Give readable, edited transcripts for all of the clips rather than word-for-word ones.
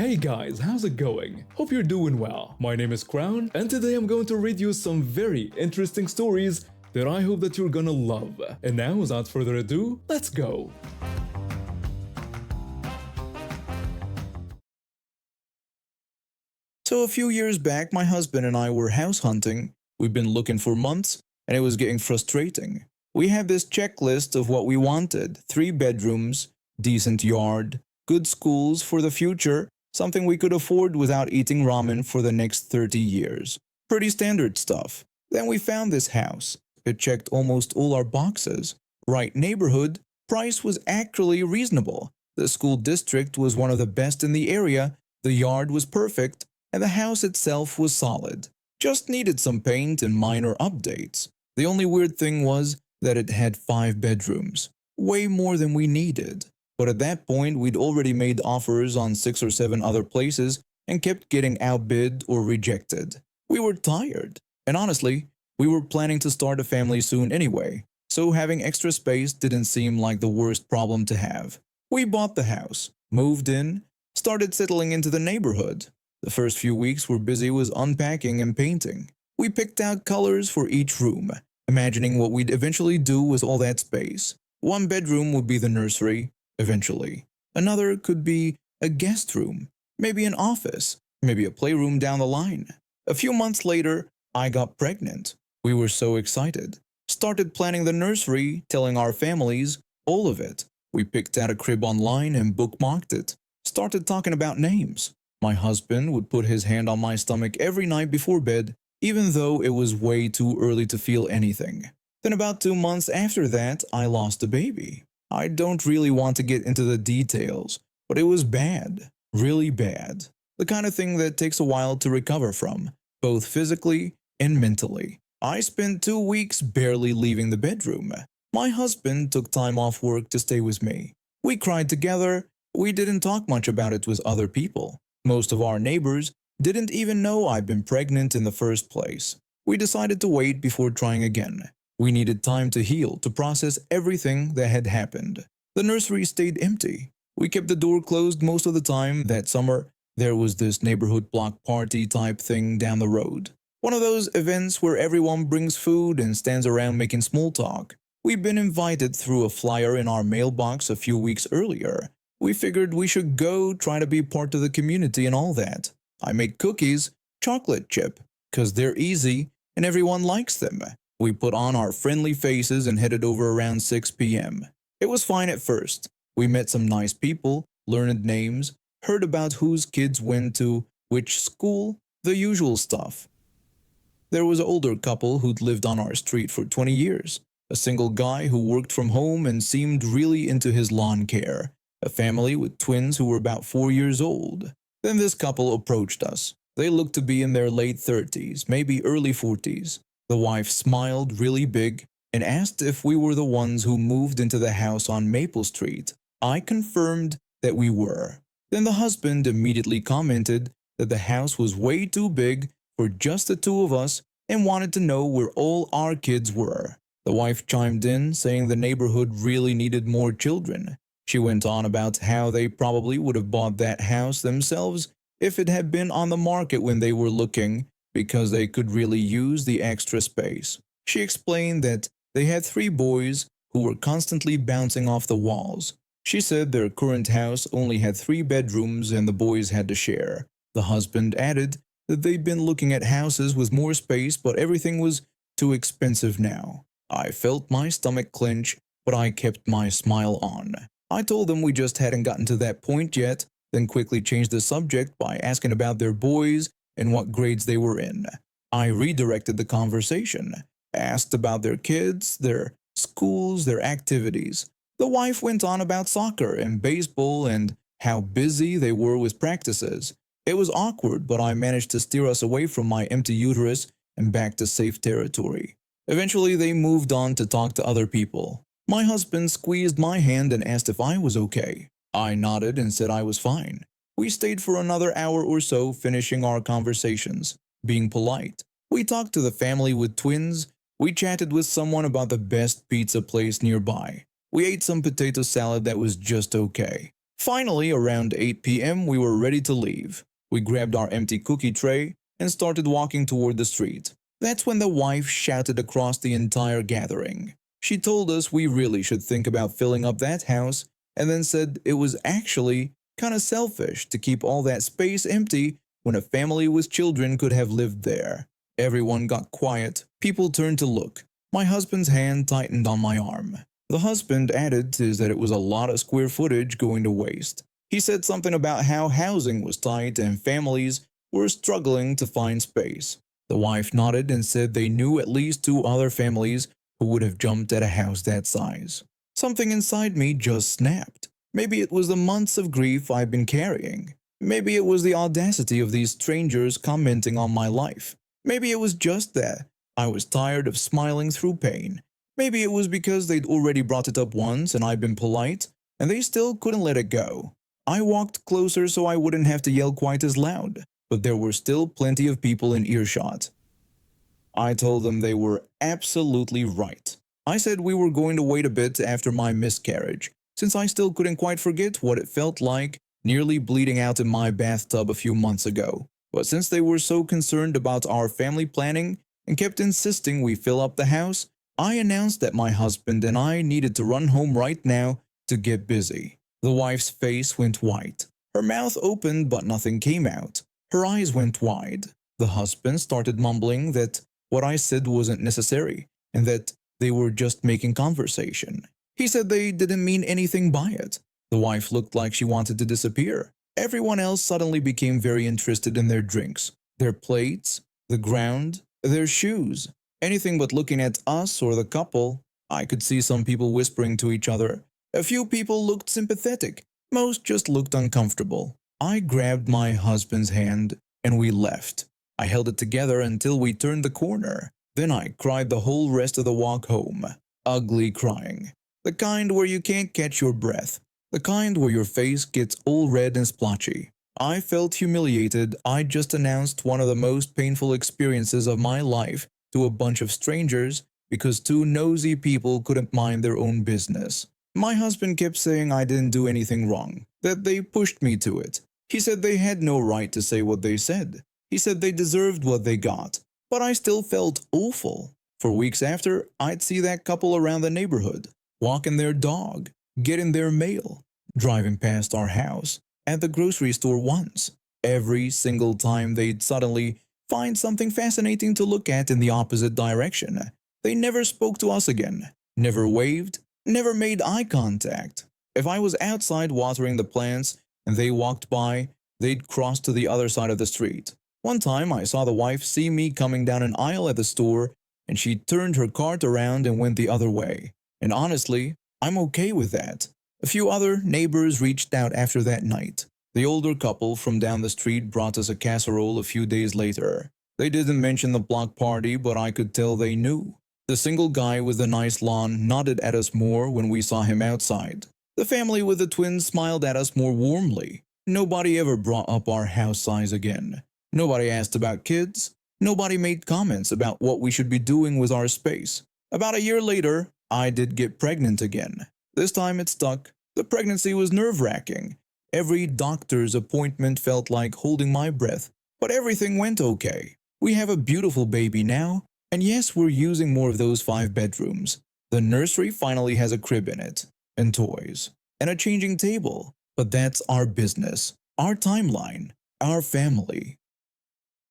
Hey guys, how's it going? Hope you're doing well. My name is Crown, and today I'm going to read you some very interesting stories that I hope that you're gonna love. And now, without further ado, let's go! So a few years back, my husband and I were house hunting. We've been looking for months, and it was getting frustrating. We had this checklist of what we wanted: 3 bedrooms, decent yard, good schools for the future, something we could afford without eating ramen for the next 30 years. Pretty standard stuff. Then we found this house. It checked almost all our boxes. Right neighborhood, price was actually reasonable. The school district was one of the best in the area, the yard was perfect, and the house itself was solid. Just needed some paint and minor updates. The only weird thing was that it had 5 bedrooms. Way more than we needed. But at that point, we'd already made offers on 6 or 7 other places and kept getting outbid or rejected. We were tired. And honestly, we were planning to start a family soon anyway, so having extra space didn't seem like the worst problem to have. We bought the house, moved in, started settling into the neighborhood. The first few weeks were busy with unpacking and painting. We picked out colors for each room, imagining what we'd eventually do with all that space. 1 bedroom would be the nursery, eventually. Another could be a guest room, maybe an office, maybe a playroom down the line. A few months later, I got pregnant. We were so excited. Started planning the nursery, telling our families, all of it. We picked out a crib online and bookmarked it. Started talking about names. My husband would put his hand on my stomach every night before bed, even though it was way too early to feel anything. Then about 2 months after that, I lost a baby. I don't really want to get into the details, but it was bad, really bad. The kind of thing that takes a while to recover from, both physically and mentally. I spent 2 weeks barely leaving the bedroom. My husband took time off work to stay with me. We cried together. We didn't talk much about it with other people. Most of our neighbors didn't even know I'd been pregnant in the first place. We decided to wait before trying again. We needed time to heal, to process everything that had happened. The nursery stayed empty. We kept the door closed most of the time. That summer, there was this neighborhood block party type thing down the road. One of those events where everyone brings food and stands around making small talk. We'd been invited through a flyer in our mailbox a few weeks earlier. We figured we should go, try to be part of the community and all that. I made cookies, chocolate chip, 'cause they're easy and everyone likes them. We put on our friendly faces and headed over around 6 p.m. It was fine at first. We met some nice people, learned names, heard about whose kids went to which school, the usual stuff. There was an older couple who'd lived on our street for 20 years, a single guy who worked from home and seemed really into his lawn care, a family with twins who were about 4 years old. Then this couple approached us. They looked to be in their late 30s, maybe early 40s. The wife smiled really big and asked if we were the ones who moved into the house on Maple Street. I confirmed that we were. Then the husband immediately commented that the house was way too big for just the two of us and wanted to know where all our kids were. The wife chimed in, saying the neighborhood really needed more children. She went on about how they probably would have bought that house themselves if it had been on the market when they were looking, because they could really use the extra space. She explained that they had 3 boys who were constantly bouncing off the walls. She said their current house only had 3 bedrooms and the boys had to share. The husband added that they'd been looking at houses with more space, but everything was too expensive now. I felt my stomach clench, but I kept my smile on. I told them we just hadn't gotten to that point yet, then quickly changed the subject by asking about their boys and what grades they were in. I redirected the conversation, asked about their kids, their schools, their activities. The wife went on about soccer and baseball and how busy they were with practices. It was awkward, but I managed to steer us away from my empty uterus and back to safe territory. Eventually, they moved on to talk to other people. My husband squeezed my hand and asked if I was okay. I nodded and said I was fine. We stayed for another hour or so, finishing our conversations, being polite. We talked to the family with twins. We chatted with someone about the best pizza place nearby. We ate some potato salad that was just okay. Finally, around 8 p.m., we were ready to leave. We grabbed our empty cookie tray and started walking toward the street. That's when the wife shouted across the entire gathering. She told us we really should think about filling up that house and then said it was actually kind of selfish to keep all that space empty when a family with children could have lived there. Everyone got quiet. People turned to look. My husband's hand tightened on my arm. The husband added that it was a lot of square footage going to waste. He said something about how housing was tight and families were struggling to find space. The wife nodded and said they knew at least 2 other families who would have jumped at a house that size. Something inside me just snapped. Maybe it was the months of grief I've been carrying. Maybe it was the audacity of these strangers commenting on my life. Maybe it was just that I was tired of smiling through pain. Maybe it was because they'd already brought it up once and I'd been polite, and they still couldn't let it go. I walked closer so I wouldn't have to yell quite as loud, but there were still plenty of people in earshot. I told them they were absolutely right. I said we were going to wait a bit after my miscarriage, since I still couldn't quite forget what it felt like nearly bleeding out in my bathtub a few months ago. But since they were so concerned about our family planning and kept insisting we fill up the house, I announced that my husband and I needed to run home right now to get busy. The wife's face went white. Her mouth opened but nothing came out. Her eyes went wide. The husband started mumbling that what I said wasn't necessary and that they were just making conversation. He said they didn't mean anything by it. The wife looked like she wanted to disappear. Everyone else suddenly became very interested in their drinks, their plates, the ground, their shoes. Anything but looking at us or the couple. I could see some people whispering to each other. A few people looked sympathetic. Most just looked uncomfortable. I grabbed my husband's hand and we left. I held it together until we turned the corner. Then I cried the whole rest of the walk home. Ugly crying. The kind where you can't catch your breath. The kind where your face gets all red and splotchy. I felt humiliated. I just announced one of the most painful experiences of my life to a bunch of strangers because 2 nosy people couldn't mind their own business. My husband kept saying I didn't do anything wrong, that they pushed me to it. He said they had no right to say what they said. He said they deserved what they got. But I still felt awful. For weeks after, I'd see that couple around the neighborhood, walking their dog, getting their mail, driving past our house, at the grocery store once. Every single time they'd suddenly find something fascinating to look at in the opposite direction. They never spoke to us again, never waved, never made eye contact. If I was outside watering the plants and they walked by, they'd cross to the other side of the street. One time I saw the wife see me coming down an aisle at the store and she turned her cart around and went the other way. And honestly, I'm okay with that. A few other neighbors reached out after that night. The older couple from down the street brought us a casserole a few days later. They didn't mention the block party, but I could tell they knew. The single guy with the nice lawn nodded at us more when we saw him outside. The family with the twins smiled at us more warmly. Nobody ever brought up our house size again. Nobody asked about kids. Nobody made comments about what we should be doing with our space. About a year later, I did get pregnant again. This time it stuck. The pregnancy was nerve-wracking. Every doctor's appointment felt like holding my breath, but everything went okay. We have a beautiful baby now, and yes, we're using more of those 5 bedrooms. The nursery finally has a crib in it, and toys, and a changing table. But that's our business, our timeline, our family.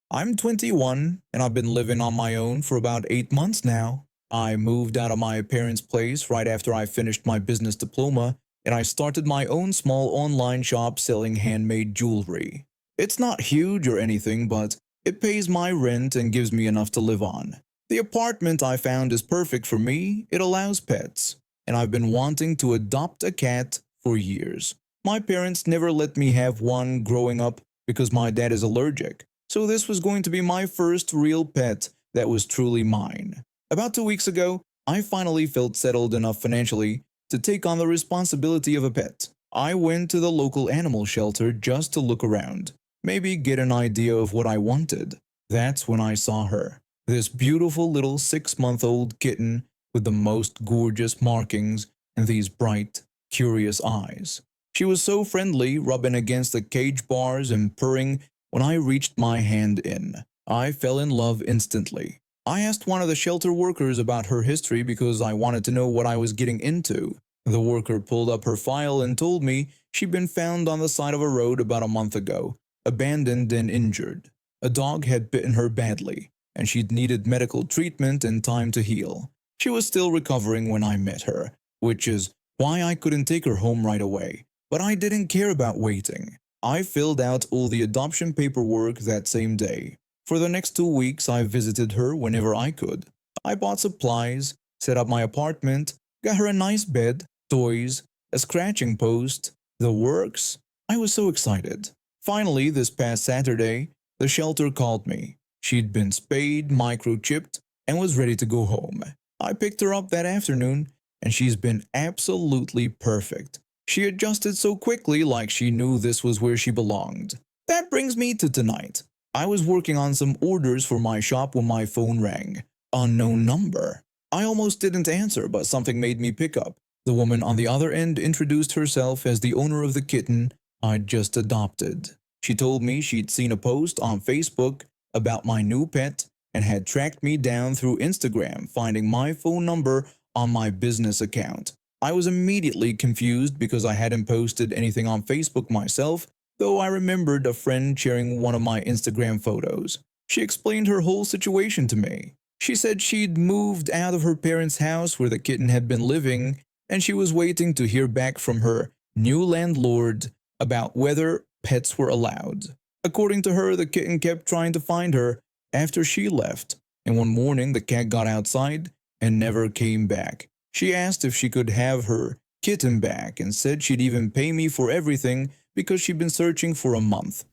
I'm 21, and I've been living on my own for about 8 months now. I moved out of my parents' place right after I finished my business diploma, and I started my own small online shop selling handmade jewelry. It's not huge or anything, but it pays my rent and gives me enough to live on. The apartment I found is perfect for me. It allows pets, and I've been wanting to adopt a cat for years. My parents never let me have one growing up because my dad is allergic, so this was going to be my first real pet that was truly mine. About 2 weeks ago, I finally felt settled enough financially to take on the responsibility of a pet. I went to the local animal shelter just to look around, maybe get an idea of what I wanted. That's when I saw her. This beautiful little 6-month-old kitten with the most gorgeous markings and these bright, curious eyes. She was so friendly, rubbing against the cage bars and purring when I reached my hand in. I fell in love instantly. I asked one of the shelter workers about her history because I wanted to know what I was getting into. The worker pulled up her file and told me she'd been found on the side of a road about a month ago, abandoned and injured. A dog had bitten her badly, and she'd needed medical treatment and time to heal. She was still recovering when I met her, which is why I couldn't take her home right away. But I didn't care about waiting. I filled out all the adoption paperwork that same day. For the next 2 weeks, I visited her whenever I could. I bought supplies, set up my apartment, got her a nice bed, toys, a scratching post, the works. I was so excited. Finally, this past Saturday, the shelter called me. She'd been spayed, microchipped, and was ready to go home. I picked her up that afternoon, and she's been absolutely perfect. She adjusted so quickly, like she knew this was where she belonged. That brings me to tonight. I was working on some orders for my shop when my phone rang. Unknown number. I almost didn't answer, but something made me pick up. The woman on the other end introduced herself as the owner of the kitten I'd just adopted. She told me she'd seen a post on Facebook about my new pet and had tracked me down through Instagram, finding my phone number on my business account. I was immediately confused because I hadn't posted anything on Facebook myself, though I remembered a friend sharing one of my Instagram photos. She explained her whole situation to me. She said she'd moved out of her parents' house where the kitten had been living, and she was waiting to hear back from her new landlord about whether pets were allowed. According to her, the kitten kept trying to find her after she left, and one morning the cat got outside and never came back. She asked if she could have her kitten back and said she'd even pay me for everything because she'd been searching for a month.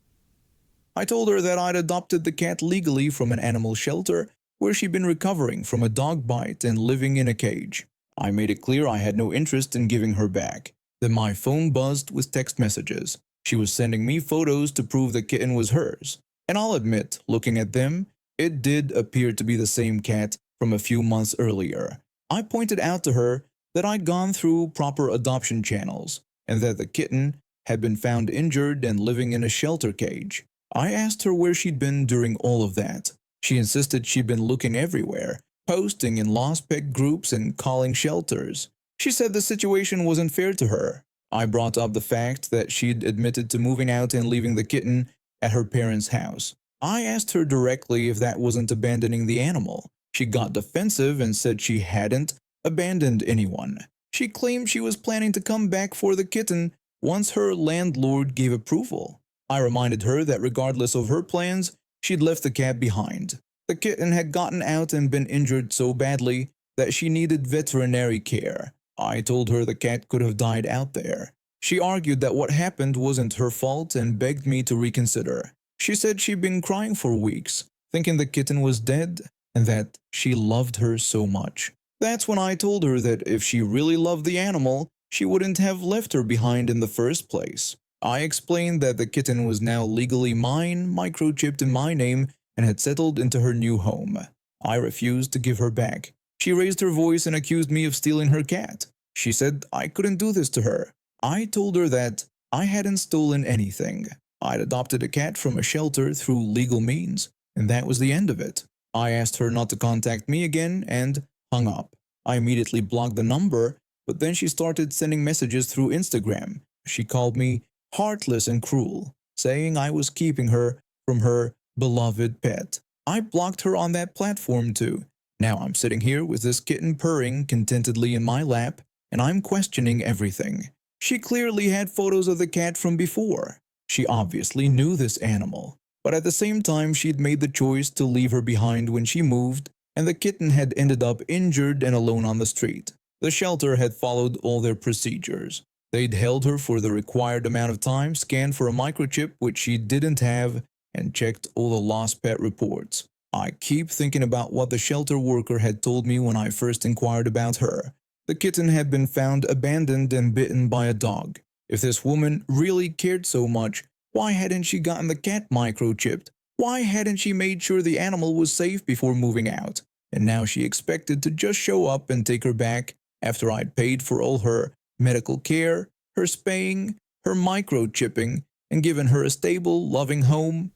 I told her that I'd adopted the cat legally from an animal shelter where she'd been recovering from a dog bite and living in a cage. I made it clear I had no interest in giving her back. Then my phone buzzed with text messages. She was sending me photos to prove the kitten was hers. And I'll admit, looking at them, it did appear to be the same cat from a few months earlier. I pointed out to her that I'd gone through proper adoption channels and that the kitten had been found injured and living in a shelter cage. I asked her where she'd been during all of that. She insisted she'd been looking everywhere, posting in lost pet groups and calling shelters. She said the situation wasn't fair to her. I brought up the fact that she'd admitted to moving out and leaving the kitten at her parents' house. I asked her directly if that wasn't abandoning the animal. She got defensive and said she hadn't abandoned anyone. She claimed she was planning to come back for the kitten once her landlord gave approval. I reminded her that regardless of her plans, she'd left the cat behind. The kitten had gotten out and been injured so badly that she needed veterinary care. I told her the cat could have died out there. She argued that what happened wasn't her fault and begged me to reconsider. She said she'd been crying for weeks, thinking the kitten was dead and that she loved her so much. That's when I told her that if she really loved the animal, she wouldn't have left her behind in the first place. I explained that the kitten was now legally mine, microchipped in my name, and had settled into her new home. I refused to give her back. She raised her voice and accused me of stealing her cat. She said I couldn't do this to her. I told her that I hadn't stolen anything. I'd adopted a cat from a shelter through legal means, and that was the end of it. I asked her not to contact me again and hung up. I immediately blocked the number, but then she started sending messages through Instagram. She called me heartless and cruel, saying I was keeping her from her beloved pet. I blocked her on that platform too. Now I'm sitting here with this kitten purring contentedly in my lap, and I'm questioning everything. She clearly had photos of the cat from before. She obviously knew this animal, but at the same time she'd made the choice to leave her behind when she moved, and the kitten had ended up injured and alone on the street. The shelter had followed all their procedures. They'd held her for the required amount of time, scanned for a microchip which she didn't have, and checked all the lost pet reports. I keep thinking about what the shelter worker had told me when I first inquired about her. The kitten had been found abandoned and bitten by a dog. If this woman really cared so much, why hadn't she gotten the cat microchipped? Why hadn't she made sure the animal was safe before moving out? And now she expected to just show up and take her back after I'd paid for all her medical care, her spaying, her microchipping, and given her a stable, loving home.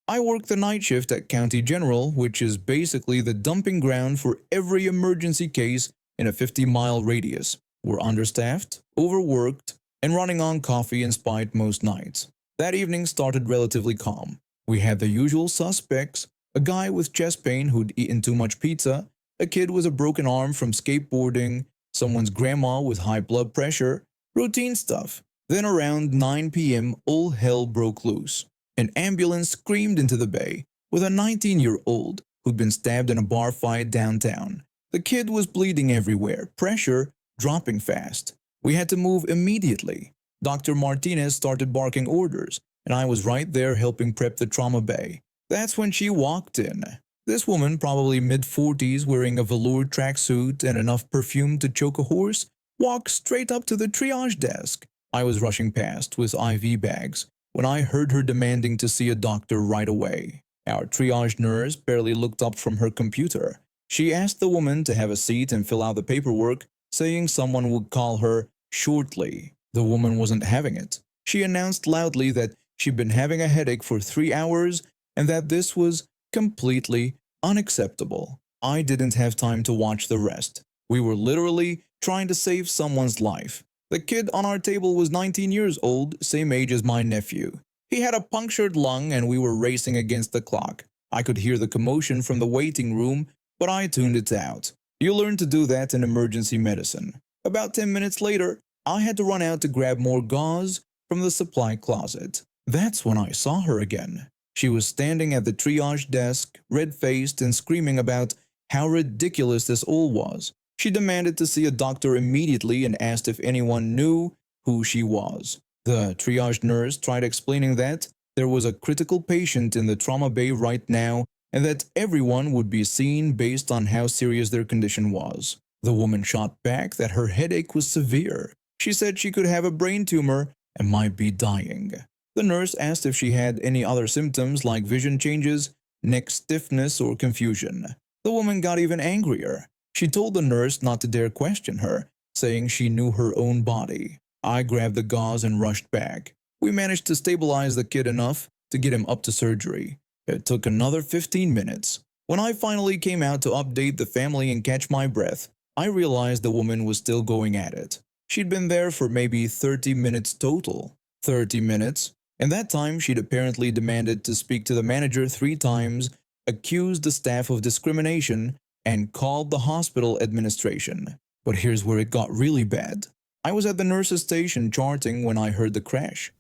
I work the night shift at County General, which is basically the dumping ground for every emergency case in a 50-mile radius. We're understaffed, overworked, and running on coffee and spite most nights. That evening started relatively calm. We had the usual suspects: a guy with chest pain who'd eaten too much pizza, a kid with a broken arm from skateboarding, someone's grandma with high blood pressure, routine stuff. Then around 9 p.m. all hell broke loose. An ambulance screamed into the bay with a 19-year-old who'd been stabbed in a bar fight downtown. The kid was bleeding everywhere, pressure dropping fast. We had to move immediately. Dr. Martinez started barking orders, and I was right there helping prep the trauma bay. That's when she walked in. This woman, probably mid-40s, wearing a velour tracksuit and enough perfume to choke a horse, walked straight up to the triage desk. I was rushing past with IV bags when I heard her demanding to see a doctor right away. Our triage nurse barely looked up from her computer. She asked the woman to have a seat and fill out the paperwork, saying someone would call her shortly. The woman wasn't having it. She announced loudly that she'd been having a headache for 3 hours and that this was completely unacceptable. I didn't have time to watch the rest. We were literally trying to save someone's life. The kid on our table was 19 years old, same age as my nephew. He had a punctured lung and we were racing against the clock. I could hear the commotion from the waiting room, but I tuned it out. You learn to do that in emergency medicine. About 10 minutes later, I had to run out to grab more gauze from the supply closet. That's when I saw her again. She was standing at the triage desk, red-faced and screaming about how ridiculous this all was. She demanded to see a doctor immediately and asked if anyone knew who she was. The triage nurse tried explaining that there was a critical patient in the trauma bay right now and that everyone would be seen based on how serious their condition was. The woman shot back that her headache was severe. She said she could have a brain tumor and might be dying. The nurse asked if she had any other symptoms like vision changes, neck stiffness, or confusion. The woman got even angrier. She told the nurse not to dare question her, saying she knew her own body. I grabbed the gauze and rushed back. We managed to stabilize the kid enough to get him up to surgery. It took another 15 minutes. When I finally came out to update the family and catch my breath, I realized the woman was still going at it. She'd been there for maybe 30 minutes total. 30 minutes. In that time, she'd apparently demanded to speak to the manager 3 times, accused the staff of discrimination, and called the hospital administration. But here's where it got really bad. I was at the nurse's station charting when I heard the crash.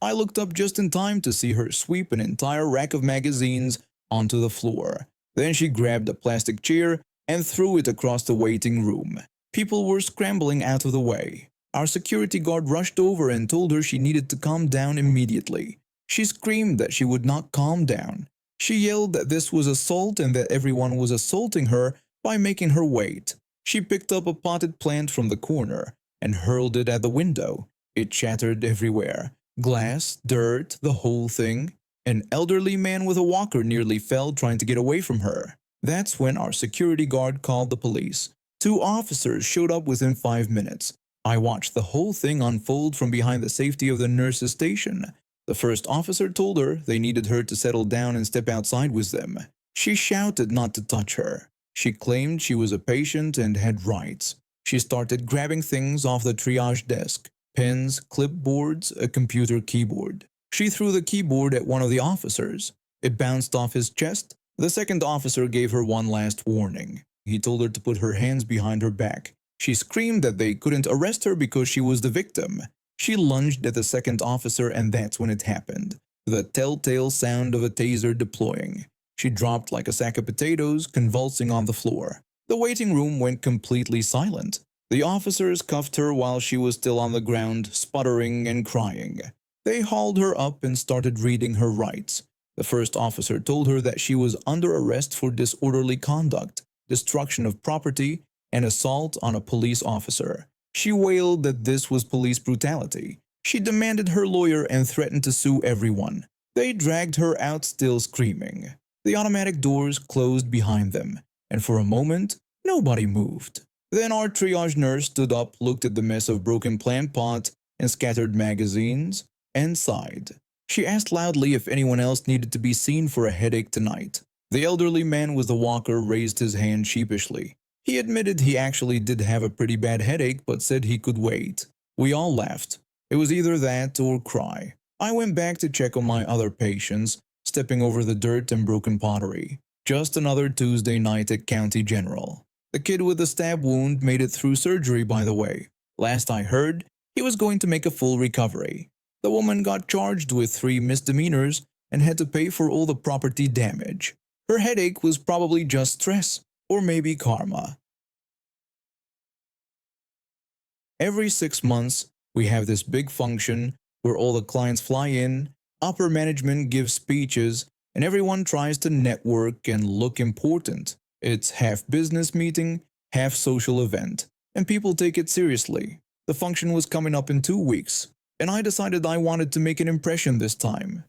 I looked up just in time to see her sweep an entire rack of magazines onto the floor. Then she grabbed a plastic chair and threw it across the waiting room. People were scrambling out of the way. Our security guard rushed over and told her she needed to calm down immediately. She screamed that she would not calm down. She yelled that this was assault and that everyone was assaulting her by making her wait. She picked up a potted plant from the corner and hurled it at the window. It shattered everywhere. Glass, dirt, the whole thing. An elderly man with a walker nearly fell trying to get away from her. That's when our security guard called the police. 2 officers showed up within 5 minutes. I watched the whole thing unfold from behind the safety of the nurse's station. The first officer told her they needed her to settle down and step outside with them. She shouted not to touch her. She claimed she was a patient and had rights. She started grabbing things off the triage desk: pens, clipboards, a computer keyboard. She threw the keyboard at one of the officers. It bounced off his chest. The second officer gave her one last warning. He told her to put her hands behind her back. She screamed that they couldn't arrest her because she was the victim. She lunged at the second officer, and that's when it happened. The telltale sound of a taser deploying. She dropped like a sack of potatoes, convulsing on the floor. The waiting room went completely silent. The officers cuffed her while she was still on the ground, sputtering and crying. They hauled her up and started reading her rights. The first officer told her that she was under arrest for disorderly conduct, destruction of property, and assault on a police officer. She wailed that this was police brutality. She demanded her lawyer and threatened to sue everyone. They dragged her out still screaming. The automatic doors closed behind them, and for a moment, nobody moved. Then our triage nurse stood up, looked at the mess of broken plant pot and scattered magazines, and sighed. She asked loudly if anyone else needed to be seen for a headache tonight. The elderly man with the walker raised his hand sheepishly. He admitted he actually did have a pretty bad headache, but said he could wait. We all laughed. It was either that or cry. I went back to check on my other patients, stepping over the dirt and broken pottery. Just another Tuesday night at County General. The kid with the stab wound made it through surgery, by the way. Last I heard, he was going to make a full recovery. The woman got charged with 3 misdemeanors and had to pay for all the property damage. Her headache was probably just stress, or maybe karma. Every 6 months, we have this big function where all the clients fly in, upper management gives speeches, and everyone tries to network and look important. It's half business meeting, half social event, and people take it seriously. The function was coming up in 2 weeks, and I decided I wanted to make an impression this time.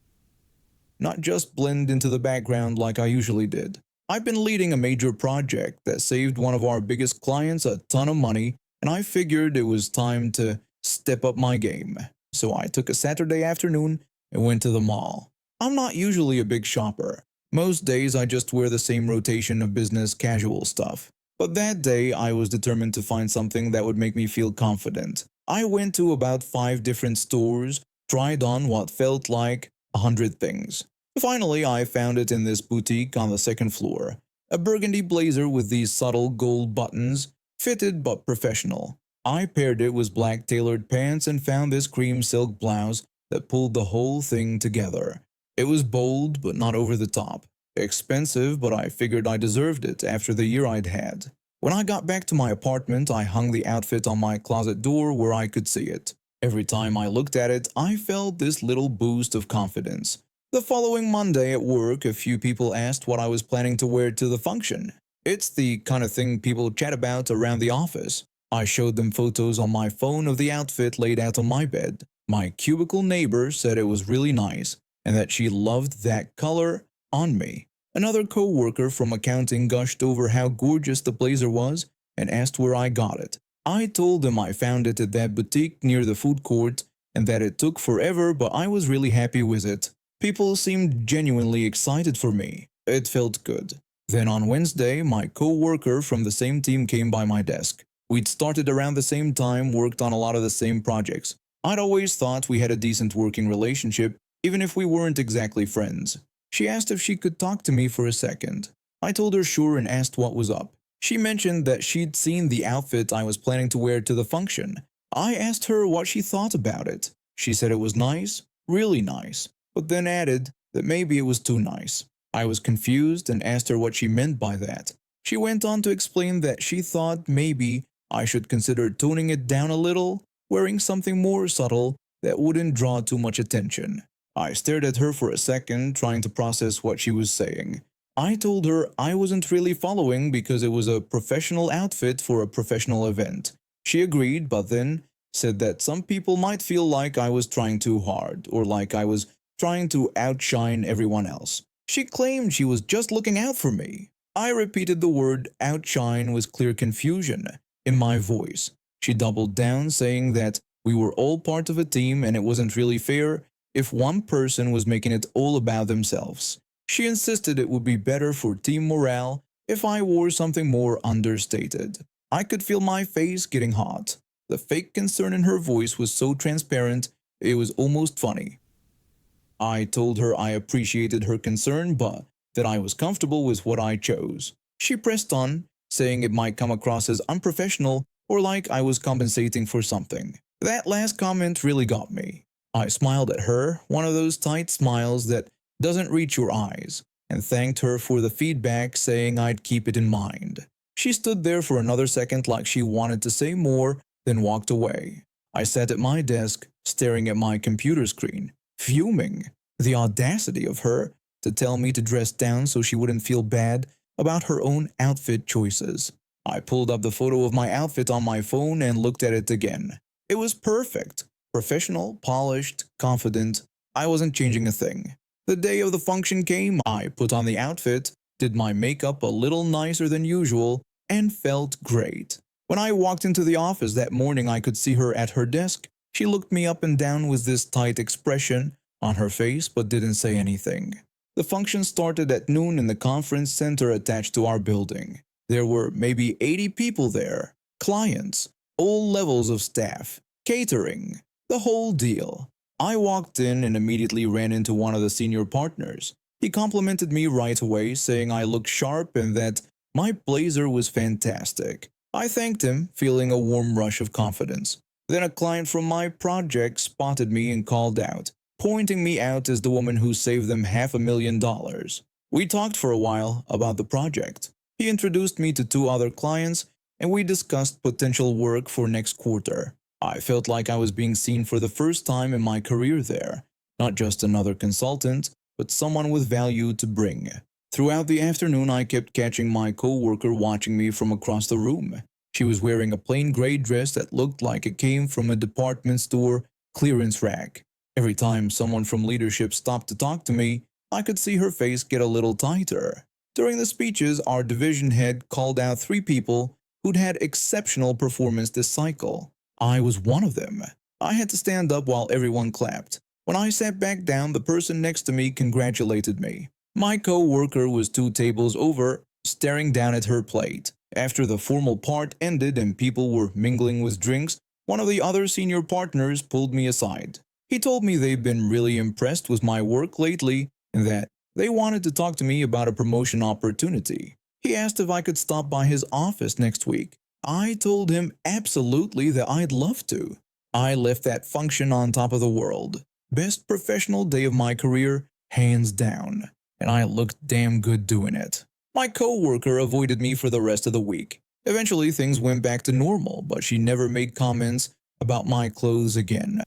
Not just blend into the background like I usually did. I've been leading a major project that saved one of our biggest clients a ton of money, and I figured it was time to step up my game. So I took a Saturday afternoon and went to the mall. I'm not usually a big shopper. Most days I just wear the same rotation of business casual stuff. But that day I was determined to find something that would make me feel confident. I went to about 5 different stores, tried on what felt like 100 things. Finally I found it in this boutique on the 2nd floor. A burgundy blazer with these subtle gold buttons, fitted but professional. I paired it with black tailored pants and found this cream silk blouse that pulled the whole thing together. It was bold, but not over the top. Expensive, but I figured I deserved it after the year I'd had. When I got back to my apartment, I hung the outfit on my closet door where I could see it. Every time I looked at it, I felt this little boost of confidence. The following Monday at work, a few people asked what I was planning to wear to the function. It's the kind of thing people chat about around the office. I showed them photos on my phone of the outfit laid out on my bed. My cubicle neighbor said it was really nice, and that she loved that color on me. Another co-worker from accounting gushed over how gorgeous the blazer was and asked where I got it. I told them I found it at that boutique near the food court and that it took forever, but I was really happy with it. People seemed genuinely excited for me. It felt good. Then on Wednesday, my co-worker from the same team came by my desk. We'd started around the same time, worked on a lot of the same projects. I'd always thought we had a decent working relationship, even if we weren't exactly friends. She asked if she could talk to me for a second. I told her sure and asked what was up. She mentioned that she'd seen the outfit I was planning to wear to the function. I asked her what she thought about it. She said it was nice, really nice, but then added that maybe it was too nice. I was confused and asked her what she meant by that. She went on to explain that she thought maybe I should consider toning it down a little, wearing something more subtle that wouldn't draw too much attention. I stared at her for a second, trying to process what she was saying. I told her I wasn't really following because it was a professional outfit for a professional event. She agreed, but then said that some people might feel like I was trying too hard, or like I was trying to outshine everyone else. She claimed she was just looking out for me. I repeated the word outshine with clear confusion in my voice. She doubled down, saying that we were all part of a team and it wasn't really fair if one person was making it all about themselves. She insisted it would be better for team morale if I wore something more understated. I could feel my face getting hot. The fake concern in her voice was so transparent, it was almost funny. I told her I appreciated her concern, but that I was comfortable with what I chose. She pressed on, saying it might come across as unprofessional or like I was compensating for something. That last comment really got me. I smiled at her, one of those tight smiles that doesn't reach your eyes, and thanked her for the feedback, saying I'd keep it in mind. She stood there for another second like she wanted to say more, then walked away. I sat at my desk, staring at my computer screen, fuming. The audacity of her to tell me to dress down so she wouldn't feel bad about her own outfit choices. I pulled up the photo of my outfit on my phone and looked at it again. It was perfect. Professional, polished, confident. I wasn't changing a thing. The day of the function came, I put on the outfit, did my makeup a little nicer than usual, and felt great. When I walked into the office that morning, I could see her at her desk. She looked me up and down with this tight expression on her face but didn't say anything. The function started at noon in the conference center attached to our building. There were maybe 80 people there, clients, all levels of staff, catering, the whole deal. I walked in and immediately ran into one of the senior partners. He complimented me right away, saying I looked sharp and that my blazer was fantastic. I thanked him, feeling a warm rush of confidence. Then a client from my project spotted me and called out, pointing me out as the woman who saved them $500,000. We talked for a while about the project. He introduced me to 2 other clients and we discussed potential work for next quarter. I felt like I was being seen for the first time in my career there, not just another consultant, but someone with value to bring. Throughout the afternoon, I kept catching my co-worker watching me from across the room. She was wearing a plain gray dress that looked like it came from a department store clearance rack. Every time someone from leadership stopped to talk to me, I could see her face get a little tighter. During the speeches, our division head called out 3 people who'd had exceptional performance this cycle. I was one of them. I had to stand up while everyone clapped. When I sat back down, the person next to me congratulated me. My co-worker was 2 tables over, staring down at her plate. After the formal part ended and people were mingling with drinks, one of the other senior partners pulled me aside. He told me they've been really impressed with my work lately and that they wanted to talk to me about a promotion opportunity. He asked if I could stop by his office next week. I told him absolutely that I'd love to. I left that function on top of the world. Best professional day of my career, hands down. And I looked damn good doing it. My co-worker avoided me for the rest of the week. Eventually things went back to normal, but she never made comments about my clothes again.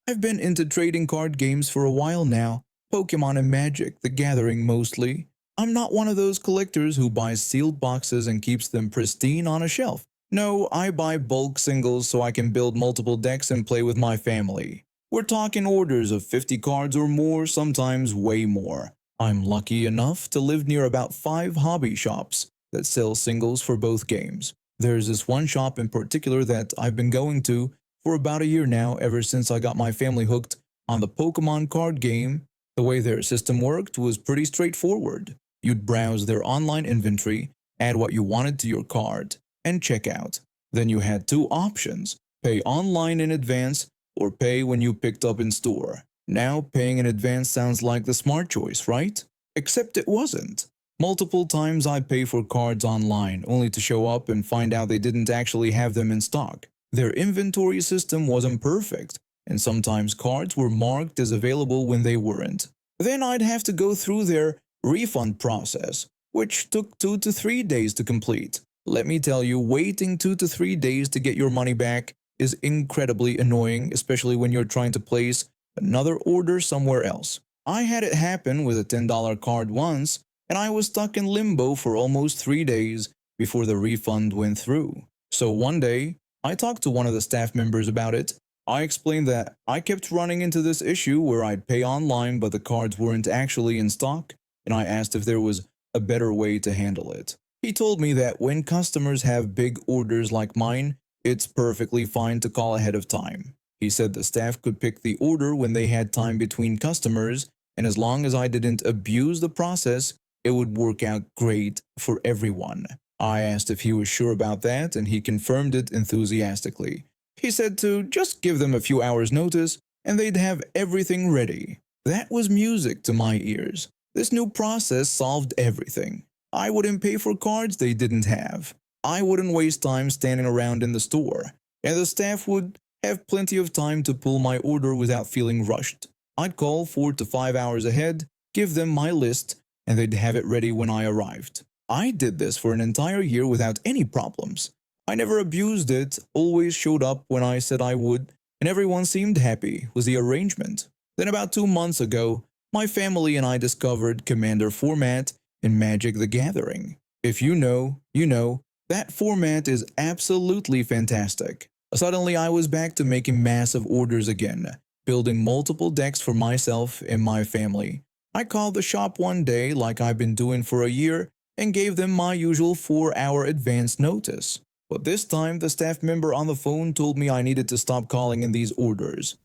I've been into trading card games for a while now, Pokemon and Magic the Gathering mostly. I'm not one of those collectors who buys sealed boxes and keeps them pristine on a shelf. No, I buy bulk singles so I can build multiple decks and play with my family. We're talking orders of 50 cards or more, sometimes way more. I'm lucky enough to live near about 5 hobby shops that sell singles for both games. There's this one shop in particular that I've been going to for about a year now, ever since I got my family hooked on the Pokemon card game. The way their system worked was pretty straightforward. You'd browse their online inventory, add what you wanted to your card, and check out. Then you had 2 options, pay online in advance or pay when you picked up in store. Now paying in advance sounds like the smart choice, right? Except it wasn't. Multiple times I'd pay for cards online only to show up and find out they didn't actually have them in stock. Their inventory system wasn't perfect, and sometimes cards were marked as available when they weren't. Then I'd have to go through their refund process, which took 2 to 3 days to complete. Let me tell you, waiting 2 to 3 days to get your money back is incredibly annoying, especially when you're trying to place another order somewhere else. I had it happen with a $10 card once, and I was stuck in limbo for almost 3 days before the refund went through. So one day, I talked to one of the staff members about it. I explained that I kept running into this issue where I'd pay online but the cards weren't actually in stock, and I asked if there was a better way to handle it. He told me that when customers have big orders like mine, it's perfectly fine to call ahead of time. He said the staff could pick the order when they had time between customers, and as long as I didn't abuse the process, it would work out great for everyone. I asked if he was sure about that, and he confirmed it enthusiastically. He said to just give them a few hours' notice, and they'd have everything ready. That was music to my ears. This new process solved everything. I wouldn't pay for cards they didn't have. I wouldn't waste time standing around in the store, and the staff would have plenty of time to pull my order without feeling rushed. I'd call 4 to 5 hours ahead, give them my list, and they'd have it ready when I arrived. I did this for an entire year without any problems. I never abused it, always showed up when I said I would, and everyone seemed happy with the arrangement. Then about 2 months ago, my family and I discovered Commander format in Magic the Gathering. If you know, you know. That format is absolutely fantastic. Suddenly I was back to making massive orders again, building multiple decks for myself and my family. I called the shop one day like I've been doing for a year and gave them my usual 4-hour advance notice. But this time, the staff member on the phone told me I needed to stop calling in these orders.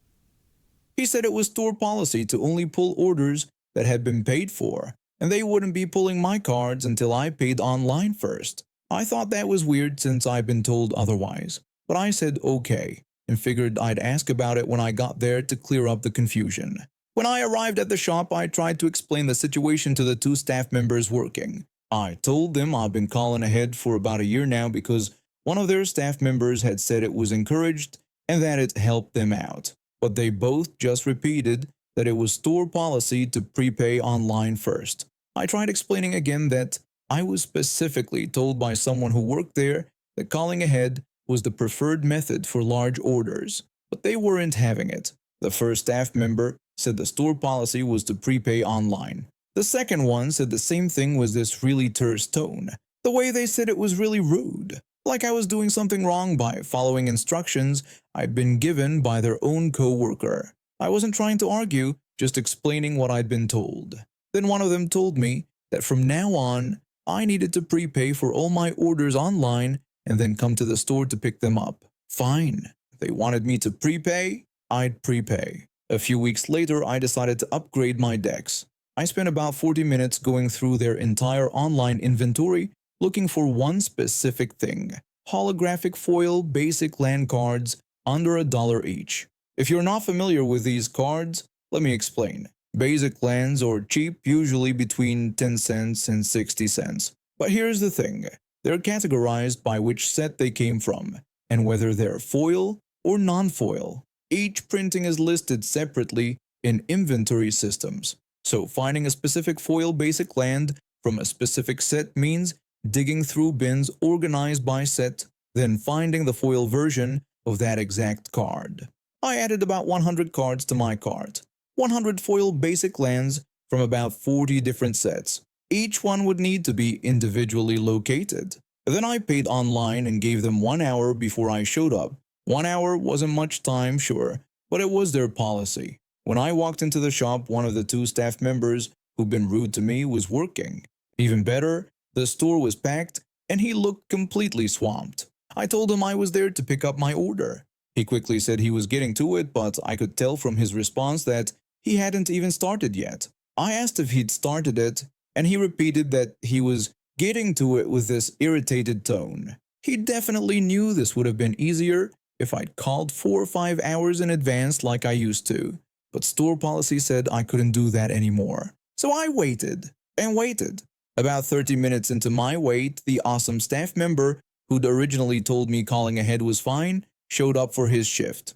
He said it was store policy to only pull orders that had been paid for, and they wouldn't be pulling my cards until I paid online first. I thought that was weird since I'd been told otherwise, but I said okay, and figured I'd ask about it when I got there to clear up the confusion. When I arrived at the shop, I tried to explain the situation to the two staff members working. I told them I've been calling ahead for about a year now because one of their staff members had said it was encouraged and that it helped them out. But they both just repeated that it was store policy to prepay online first. I tried explaining again that I was specifically told by someone who worked there that calling ahead was the preferred method for large orders, but they weren't having it. The first staff member said the store policy was to prepay online. The second one said the same thing with this really terse tone. The way they said it was really rude, like I was doing something wrong by following instructions I'd been given by their own co-worker. I wasn't trying to argue, just explaining what I'd been told. Then one of them told me that from now on, I needed to prepay for all my orders online and then come to the store to pick them up. Fine. If they wanted me to prepay, I'd prepay. A few weeks later, I decided to upgrade my decks. I spent about 40 minutes going through their entire online inventory looking for one specific thing: holographic foil basic land cards under $1 each. If you're not familiar with these cards, let me explain. Basic lands are cheap, usually between 10 cents and 60 cents. But here's the thing, they're categorized by which set they came from, and whether they're foil or non-foil. Each printing is listed separately in inventory systems. So finding a specific foil basic land from a specific set means digging through bins organized by set, then finding the foil version of that exact card. I added about 100 cards to my cart. 100 foil basic lands from about 40 different sets. Each one would need to be individually located. Then I paid online and gave them 1 hour before I showed up. 1 hour wasn't much time, sure, but it was their policy. When I walked into the shop, one of the two staff members who'd been rude to me was working. Even better, the store was packed and he looked completely swamped. I told him I was there to pick up my order. He quickly said he was getting to it, but I could tell from his response that he hadn't even started yet. I asked if he'd started it, and he repeated that he was getting to it with this irritated tone. He definitely knew this would have been easier if I'd called 4 or 5 hours in advance like I used to, but store policy said I couldn't do that anymore. So I waited and waited. About 30 minutes into my wait, the awesome staff member who'd originally told me calling ahead was fine showed up for his shift.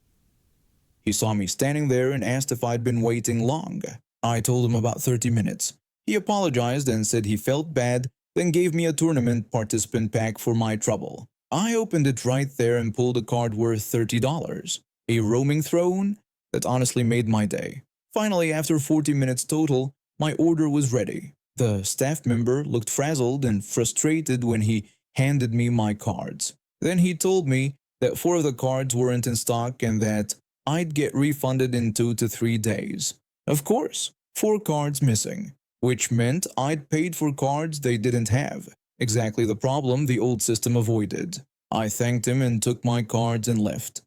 He saw me standing there and asked if I'd been waiting long. I told him about 30 minutes. He apologized and said he felt bad, then gave me a tournament participant pack for my trouble. I opened it right there and pulled a card worth $30. A roaming throne that honestly made my day. Finally, after 40 minutes total, my order was ready. The staff member looked frazzled and frustrated when he handed me my cards. Then he told me that 4 of the cards weren't in stock and that I'd get refunded in 2 to 3 days. Of course, 4 cards missing, which meant I'd paid for cards they didn't have. Exactly the problem the old system avoided. I thanked him and took my cards and left.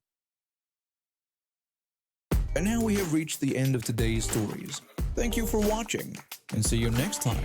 And now we have reached the end of today's stories. Thank you for watching, and see you next time.